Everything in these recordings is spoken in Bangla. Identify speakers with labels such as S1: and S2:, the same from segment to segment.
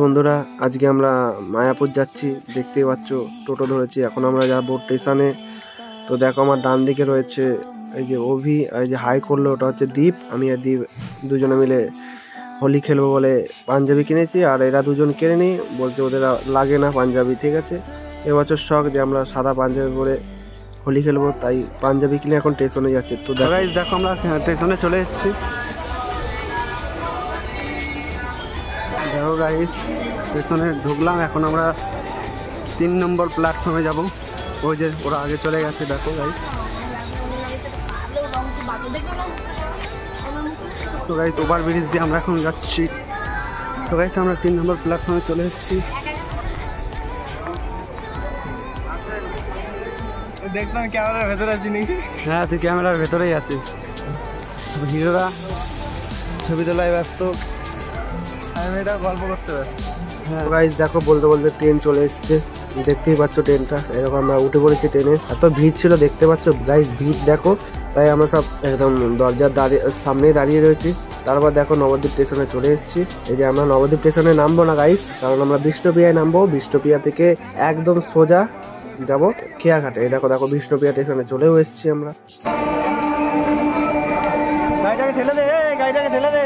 S1: বন্ধুরা, আজকে আমরা মায়াপুর যাচ্ছি। দেখতেই পাচ্ছ টোটো ধরেছি। এখন আমরা যাবো স্টেশনে। তো দেখো আমার ডান দিকে রয়েছে এই যে অভি, আর এই যে হাই করলো ওটা হচ্ছে দীপ। আমি আর দীপ দুজনে মিলে হোলি খেলবো বলে পাঞ্জাবি কিনেছি, আর এরা দুজন কিনে নি, বলছে ওদের লাগে না পাঞ্জাবি। ঠিক আছে, এবছর শখ যে আমরা সাদা পাঞ্জাবি পরে হোলি খেলবো, তাই পাঞ্জাবি কিনে এখন স্টেশনে যাচ্ছি। তো দেখো আমরা স্টেশনে চলে এসেছি। দেখো গাইস, স্টেশনে ঢুকলাম। এখন আমরা 3 নম্বর প্ল্যাটফর্মে যাব। ওই যে ওরা আগে চলে গেছে, দেখো গাইস। তো গাইস ওভার ব্রিজ দিয়ে আমরা এখন যাচ্ছি। তো গাইস আমরা 3 নম্বর প্ল্যাটফর্মে চলে এসেছি।
S2: দেখলাম ক্যামেরার ভেতরে আছি নাকি?
S1: হ্যাঁ, তুই ক্যামেরার ভেতরেই আছিস। হিরোরা ছবি তোলায় ব্যস্ত,
S2: আমি এটা গল্প করতে ব্যস্ত।
S1: হ্যাঁ গাইস দেখো, বলতে বলতে ট্রেন চলে এসছে। দেখতেই পাচ্ছ ট্রেনটা, এরকম আমরা উঠে পড়েছি ট্রেনে। এত ভিড় ছিল দেখতে পাচ্ছ গাইস, ভিড় দেখো। তাই আমরা সব একদম দরজার সামনেই দাঁড়িয়ে রয়েছি। তারপর দেখো নবদ্বীপ স্টেশনে চলে এসেছি। এই যে আমরা নবদ্বীপ স্টেশনে নামবো না গাইস, কারণ আমরা বিষ্ণুপ্রিয়ায় নামবো। বিষ্ণুপ্রিয়া থেকে একদম সোজা যাবো খেয়াঘাটে। এই দেখো দেখো বিষ্ণুপ্রিয়া স্টেশনে চলেও এসেছি আমরা।
S2: গাড়িটাকে ঠেলে দে, গাড়িটাকে ঠেলে দে।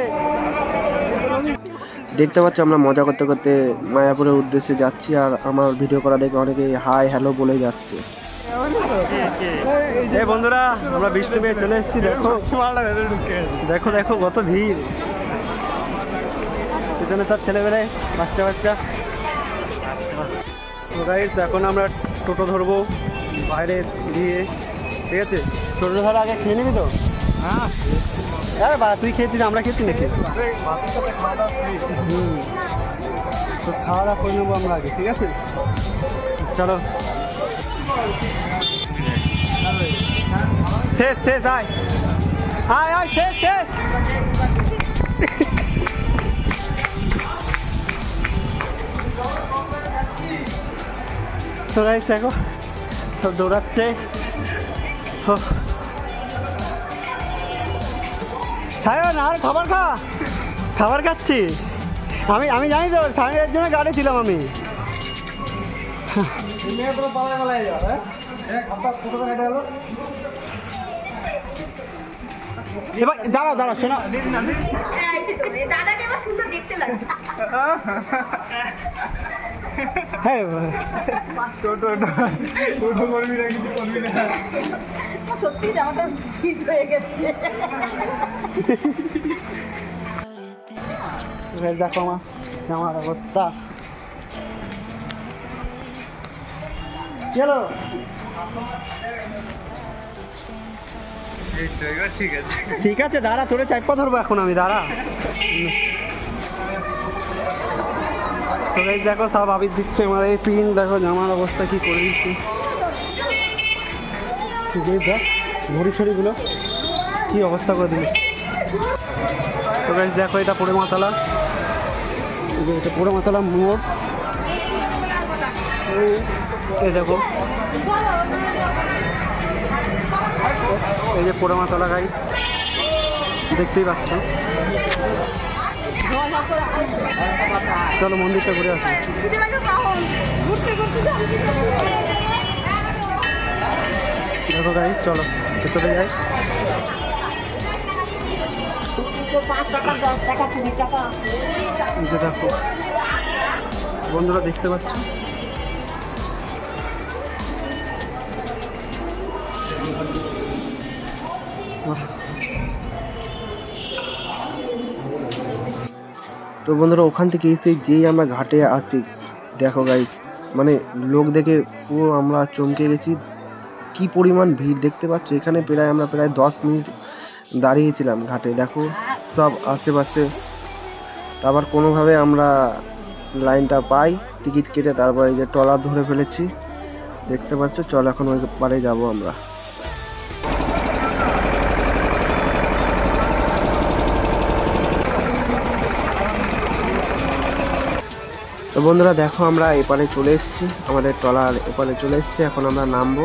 S1: দেখতে পাচ্ছ আমরা মজা করতে করতে মায়াপুরের উদ্দেশ্যে যাচ্ছি, আর আমার ভিডিও করা দেখে অনেকে হাই হ্যালো বলে যাচ্ছে। এই বন্ধুরা, আমরা বিষ্ণুপ্রিয়া চলে এসেছি। দেখো দেখো দেখো কত ভিড়, পিছনে সব ছেলেবেলে, বাচ্চা বাচ্চা। এখন আমরা টোটো ধরবো বাইরে দিয়ে। ঠিক আছে, টোটো ধরে আগে খেয়ে নিবি তো?
S2: হ্যাঁ,
S1: আরে বা তুই খেয়েছিস, আমরা খেয়েছি নাকি? তো খাওয়া দাওয়া করে নেবো আমরা আগে। ঠিক আছে, চলো। শেষ শেষ, আয় আয় আয়, শেষ শেষ। তো গাইস দেখো সব দৌড়াচ্ছে। সায়ন, আর খাবার খা, খাবার খাচ্ছি আমি। আমি জানি তো, সায়নের জন্য গাড়ি ছিলাম আমি। এবার দাঁড়াও দাঁড়াও, শোনো।
S3: দাদাকে আবার সুন্দর দেখতে লাগছে।
S1: হ্যাঁ,
S2: টোটো করবি না, কিছু করবি না।
S3: সত্যি জামাটা ফিট হয়ে গেছে।
S1: দেখো আমার অবস্থা। চলো
S2: ঠিক আছে
S1: ঠিক আছে, দাঁড়া, তোরে চাপা ধরবো এখন আমি, দাঁড়া। তো দেখো সব আবির দিচ্ছে আমার। এই পিন দেখো, জামার অবস্থা কি করে দিচ্ছি। দেখ ঘড়ি ছড়িগুলো কি অবস্থা করে দিল। তো দেখো এটা পোড়ে মাতালা, এটা পোড়ে মাতালা মোড়। এই দেখো, এই যে পোড়ে মাতালা গাইস, দেখতেই পাচ্ছ। চলো মন্দিরটা ঘুরে আসি। দেখো গাইস, চলো ভেতরে যাই। দেখো বন্ধুরা, দেখতে পাচ্ছ তো বন্ধুরা, ওখান থেকে এসে যেই আমরা ঘাটে আসি, দেখো গাইস, মানে লোক দেখে পুরো আমরা চমকে গেছি। কি পরিমাণ ভিড় দেখতে পাচ্ছ এখানে। আমরা প্রায় 10 মিনিট দাঁড়িয়েছিলাম ঘাটে। দেখো সব আশেপাশে। তারপর কোনোভাবে আমরা লাইনটা পাই, টিকিট কেটে। তারপর এই যে ট্রলার ধরে ফেলেছি, দেখতে পাচ্ছ। চল এখন ওই পারে যাবো আমরা। তো বন্ধুরা দেখো, আমরা এপারে চলে এসেছি, আমাদের ট্রলার এপারে চলে এসেছি। এখন আমরা নামবো।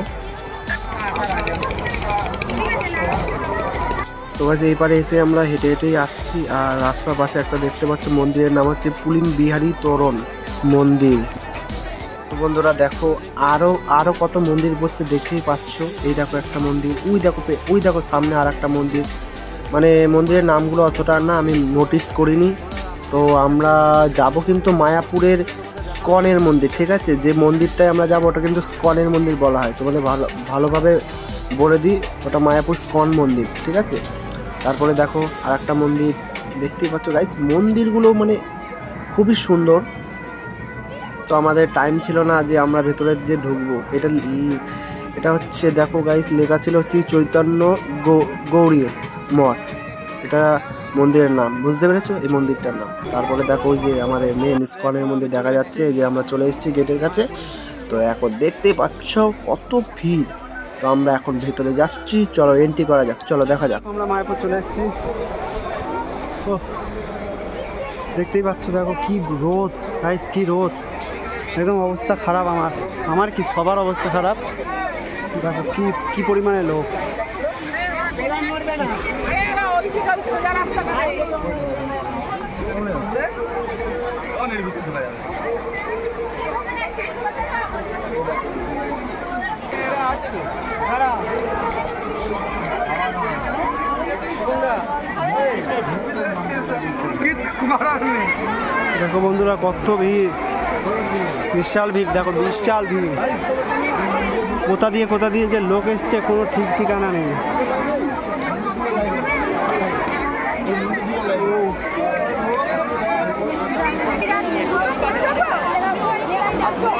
S1: তো গাইস এই পারে এসে আমরা হেঁটে হেঁটেই আসছি, আর রাস্তার পাশে একটা দেখতে পাচ্ছ মন্দিরের নাম হচ্ছে পুলিন বিহারী তোরণ মন্দির। তো বন্ধুরা দেখো আরো কত মন্দির বসছে দেখতেই পাচ্ছ। এই দেখো একটা মন্দির, ওই দেখো সামনে আর একটা মন্দির। মানে মন্দিরের নামগুলো অতটা না আমি নোটিস করিনি। তো আমরা যাব কিন্তু মায়াপুরের স্কনের মন্দির, ঠিক আছে? যে মন্দিরটায় আমরা যাবো ওটা কিন্তু স্কনের মন্দির বলা হয়। তোমাদের ভালোভাবে বলে দিই, ওটা মায়াপুর স্কন মন্দির, ঠিক আছে? তারপরে দেখো আর একটা মন্দির দেখতেই পাচ্ছ গাইস। মন্দিরগুলো মানে খুবই সুন্দর। তো আমাদের টাইম ছিল না যে আমরা ভেতরে যে ঢুকবো। এটা হচ্ছে দেখো গাইস লেখা ছিল শ্রী চৈতন্য গৌরী মঠ, এটা মন্দিরের নাম, বুঝতে পেরেছো? এই মন্দিরটার নাম। তারপরে দেখো ওই যে আমাদের মেন ইসকনের মন্দির দেখা যাচ্ছে, যে আমরা চলে এসেছি গেটের কাছে। তো এখন দেখতেই পাচ্ছ কত ভিড়। তো আমরা এখন ভেতরে যাচ্ছি, চলো এন্ট্রি করা যাক, চলো দেখা যাক।
S2: আমরা মায়াপুর চলে এসেছি। ও দেখতেই পাচ্ছ, দেখো কি রোদ গাইস, কি রোদ, একদম অবস্থা খারাপ। আমার কি সবার অবস্থা খারাপ। দেখো কি পরিমাণে লোক। দেখো বন্ধুরা কত ভিড়, বিশাল ভিড়, দেখো বিশাল ভিড়। কোথা দিয়ে যে লোক এসছে কোনো ঠিক ঠিকানা নেই।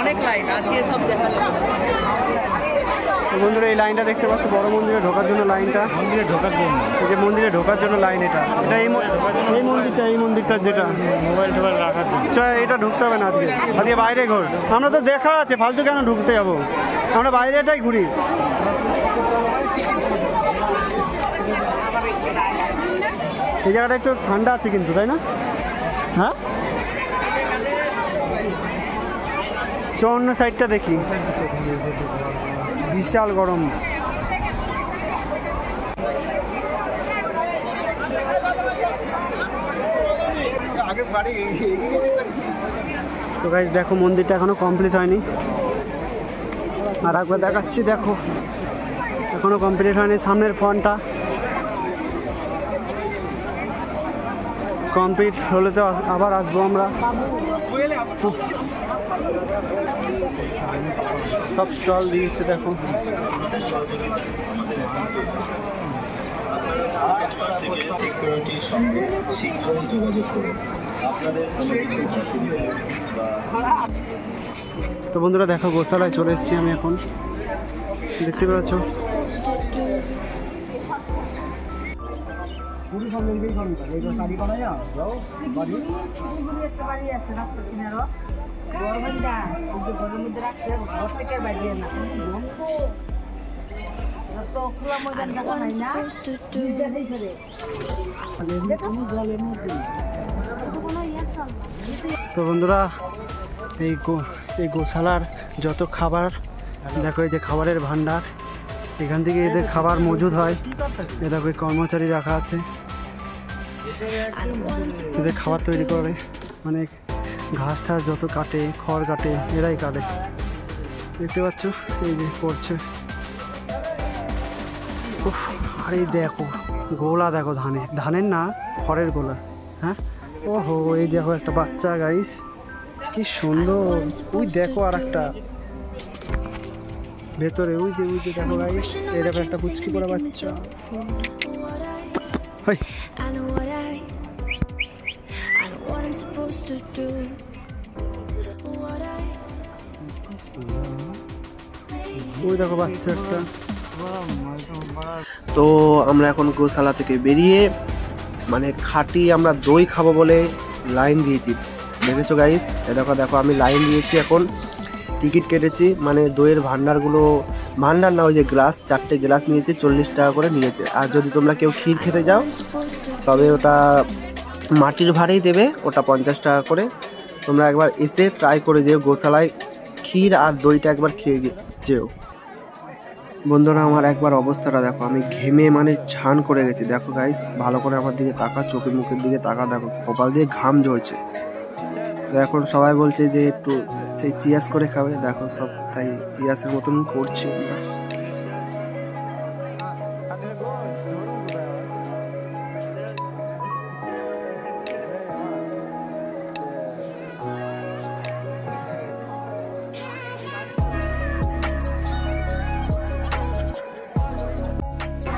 S4: অনেক লাইন আজকে সব দেখা যাবে।
S2: বন্ধুরা এই লাইনটা দেখতে পাচ্ছ, বড় মন্দিরে ঢোকার জন্য লাইনটা, মন্দিরে ঢোকার জন্য, এই যে মন্দিরে ঢোকার জন্য লাইন, এটা এই মন্দিরটা যেটা মোবাইল রাখার জন্য। এটা ঢুকতে হবে না আজকে বাইরে ঘোর। আমরা তো দেখা আছে, ফালতু কেন ঢুকতে যাবো, আমরা বাইরেটাই ঘুরি। এই জায়গাটা একটু ঠান্ডা আছে কিন্তু, তাই না? হ্যাঁ, অন্য সাইডটা দেখি, বিশাল গরম। তো গাইস দেখো মন্দিরটা এখনো কমপ্লিট হয়নি, আর একবার দেখাচ্ছি, দেখো এখনো কমপ্লিট হয়নি। সামনের ফ্রন্টটা কমপ্লিট হলে তো আবার আসবো আমরা। সব স্টল দিয়েছে দেখো। তো বন্ধুরা দেখো গোশালায় চলে এসেছি আমি এখন, দেখতে পাচ্ছ। তো বন্ধুরা এই গোশালার যত খাবার দেখো, এই যে খাবারের ভান্ডার, এখান থেকে এদের খাবার মজুদ হয়। এ দেখো কর্মচারী রাখা আছে, এদের খাবার তৈরি করে, মানে ঘাস টাস যত কাটে, খড় কাটে, এরাই কাটে। দেখতে পাচ্ছ এই যে করছে। আর এই দেখো গোলা, দেখো ধানের না খড়ের গোলা। হ্যাঁ, ওহো এই দেখো একটা বাচ্চা গাইস, কি সুন্দর। ওই দেখো আর একটা ভেতরে, ওই যে দেখো গাইস, এরকম একটা পুচকি পড়া বাচ্চা। ওই দেখো বাচ্চা একটা।
S1: তো আমরা এখন গোশালা থেকে বেরিয়ে মানে খাঁটি আমরা দই খাবো বলে লাইন দিয়েছি, দেখেছো গাইস? দেখো আমি লাইন দিয়েছি, এখন টিকিট কেটেছি। মানে দইয়ের ভান্ডার না, ওই যে গ্লাস, 4টে গ্লাস নিয়েছে, 40 টাকা করে নিয়েছে। আর যদি তোমরা কেউ ক্ষীর খেতে যাও তবে ওটা মাটির ভাড়েই দেবে, ওটা 50 টাকা করে। তোমরা একবার এসে ট্রাই করে যেও গোশালায়, ক্ষীর আর দইটা একবার খেয়ে যেও। বন্ধুরা আমার একবার অবস্থাটা দেখো, আমি ঘেমে মানে ছান করে গেছি। দেখো গাইস, ভালো করে আমার দিকে তাকা, চোখের মুখের দিকে তাকা, দেখো কপাল দিয়ে ঘাম ঝরছে। তো এখন সবাই বলছে যে একটু সেই চিয়াস করে খাবে, দেখো সব তাই চিয়াসের মতন করছি আমরা।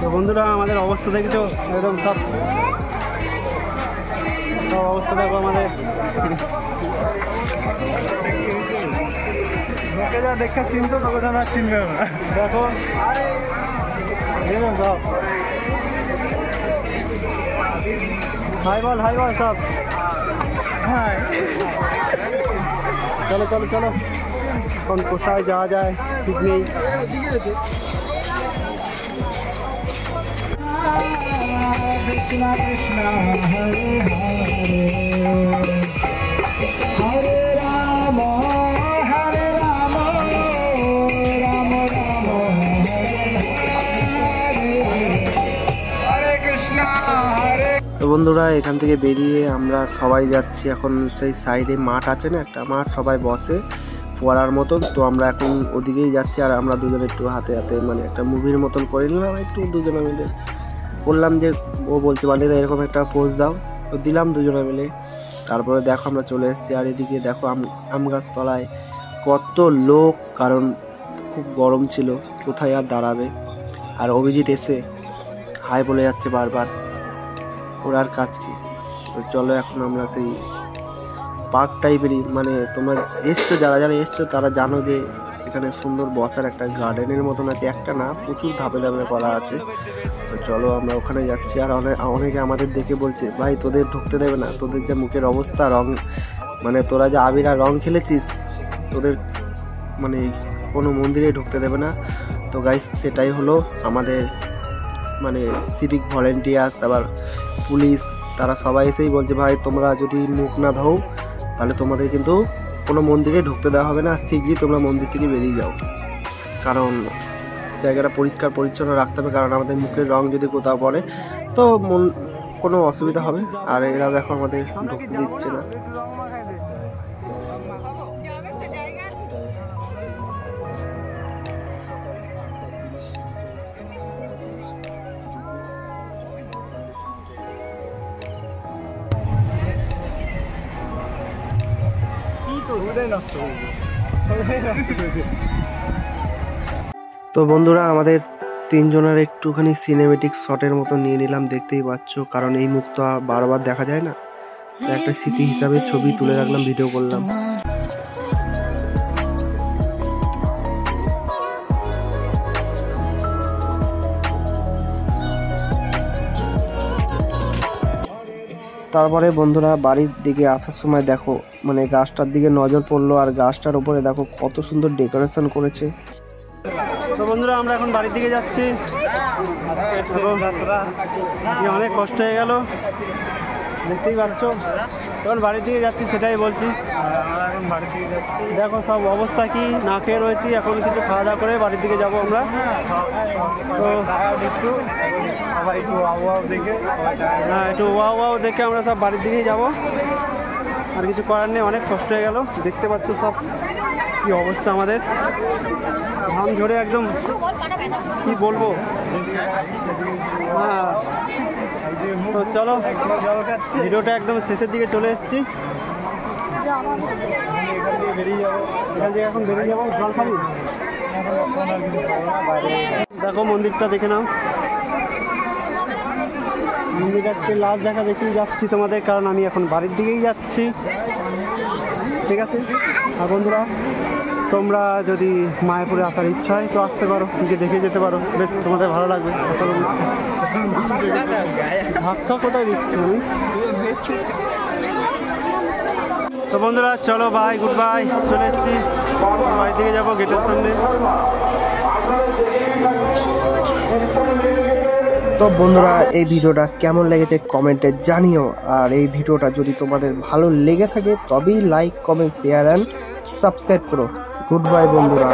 S2: তো বন্ধুরা আমাদের অবস্থা দেখছো একদম সব অবস্থা দেখো আমাদের। যা দেখা চিনতো তবে না চিনবে না, দেখো সব হাই বল সব। হ্যাঁ চলো চলো চলো, এখন কোথায় যাওয়া যায় ঠিক নেই।
S5: Krishna Krishna Hare Hare Hare Rama Hare Rama Rama Rama Hare Krishna Hare।
S1: তো বন্ধুরা এখান থেকে বেরিয়ে আমরা সবাই যাচ্ছি এখন সেই সাইডে মাঠ আছে না একটা মাঠ, সবাই বসে ফোয়ারার মতন। তো আমরা এখন ওদিকেই যাচ্ছি, আর আমরা দুজনে একটু হাতে হাতে মানে একটা মুভির মতন করে নিলাম, একটু দুজনে মিলে বললাম যে, ও বলছে মানে এরকম একটা পোজ দাও, তো দিলাম দুজনে মিলে। তারপরে দেখো আমরা চলে এসেছি, আর এদিকে দেখো আম গাছ তলায় কত লোক, কারণ খুব গরম ছিল, কোথায় আর দাঁড়াবে। আর অভিজিৎ এসে হাই বলে যাচ্ছে বারবার, ওর আর কাজ কি। তো চলো এখন আমরা সেই পার্ক টাইপেরই, মানে তোমরা এসছো, যারা যারা এসছো তারা জানো যে এখানে সুন্দর বসার একটা গার্ডেনের মতন আছে, একটা না প্রচুর ধাপে ধাপে করা আছে। তো চলো আমরা ওখানে যাচ্ছি। আর অনেকে আমাদের দেখে বলছে, ভাই তোদের ঢুকতে দেবে না, তোদের যে মুখের অবস্থা, রং মানে তোরা যে আবির আর রং খেলেছিস, তোদের মানে কোনো মন্দিরে ঢুকতে দেবে না। তো গাইস সেটাই হলো আমাদের মানে সিভিক ভলেন্টিয়ার, তারপর পুলিশ, তারা সবাই এসেই বলছে, ভাই তোমরা যদি মুখ না ধোও তাহলে তোমাদের কিন্তু কোনো মন্দিরে ঢুকতে দেওয়া হবে না, শীঘ্রই তোমরা মন্দির থেকে বেরিয়ে যাও, কারণ জায়গাটা পরিষ্কার পরিচ্ছন্ন রাখতে হবে, কারণ আমাদের মুখের রং যদি কোথাও পড়ে তো কোনো অসুবিধা হবে। আর এরা দেখো আমাদের ঢুকতে দিচ্ছে না। তো বন্ধুরা আমাদের তিনজনের একটুখানি সিনেমেটিক শটের মতো নিয়ে নিলাম, দেখতেই পাচ্ছ, কারণ এই মুখ তো বারবার দেখা যায় না, একটা স্মৃতি হিসাবে ছবি তুলে রাখলাম, ভিডিও করলাম। তারপরে বন্ধুরা বাড়ির দিকে আসার সময় দেখো মানে গাছটার দিকে নজর পড়লো, আর গাছটার উপরে দেখো কত সুন্দর ডেকোরেশন করেছে।
S2: তো বন্ধুরা আমরা এখন বাড়ির দিকে যাচ্ছি, অনেক কষ্ট হয়ে গেল দেখতেই পাচ্ছ, তখন বাড়ির দিকে যাচ্ছি সেটাই বলছি। আমরা এখন বাড়ির দিকে যাচ্ছি, দেখো সব অবস্থা কি, না খেয়ে রয়েছি, এখন কিছু খাওয়া দাওয়া করে বাড়ির দিকে যাবো আমরা। তো একটু সবাই একটু ওয়াও দেখে, হ্যাঁ একটু ওয়াও দেখে আমরা সব বাড়ির দিকেই যাবো, আর কিছু করার নেই, অনেক কষ্ট হয়ে গেল, দেখতে পাচ্ছ সব কি অবস্থা আমাদের, ঘাম ঝরে একদম কি বলবো। হ্যাঁ তো চলো ভিডিওটা একদম শেষের দিকে চলে এসেছি, এখান থেকে এখন বেরিয়ে যাবো। জল খাবি? দেখো মন্দিরটা দেখে নাও, মন্দিরটা লাস্ট দেখা দেখেই যাচ্ছি তোমাদের, কারণ আমি এখন বাড়ির দিকেই যাচ্ছি, ঠিক আছে। আর বন্ধুরা তোমরা যদি মায়াপুরে আসার ইচ্ছা হয় তো আসতে পারো, গিয়ে দেখে যেতে পারো, বেশ তোমাদের ভালো লাগবে। ধাক্কা কোথায় দিচ্ছি আমি। তো বন্ধুরা চলো বাই, গুড বাই, চলে এসেছি বাড়ি থেকে যাবো, গেটের সামনে।
S1: তো বন্ধুরা এই ভিডিওটা কেমন লেগেছে কমেন্টে জানিও, আর এই ভিডিওটা যদি তোমাদের ভালো লেগে থাকে তবেই like, comment, share and subscribe করো। গুড বাই বন্ধুরা।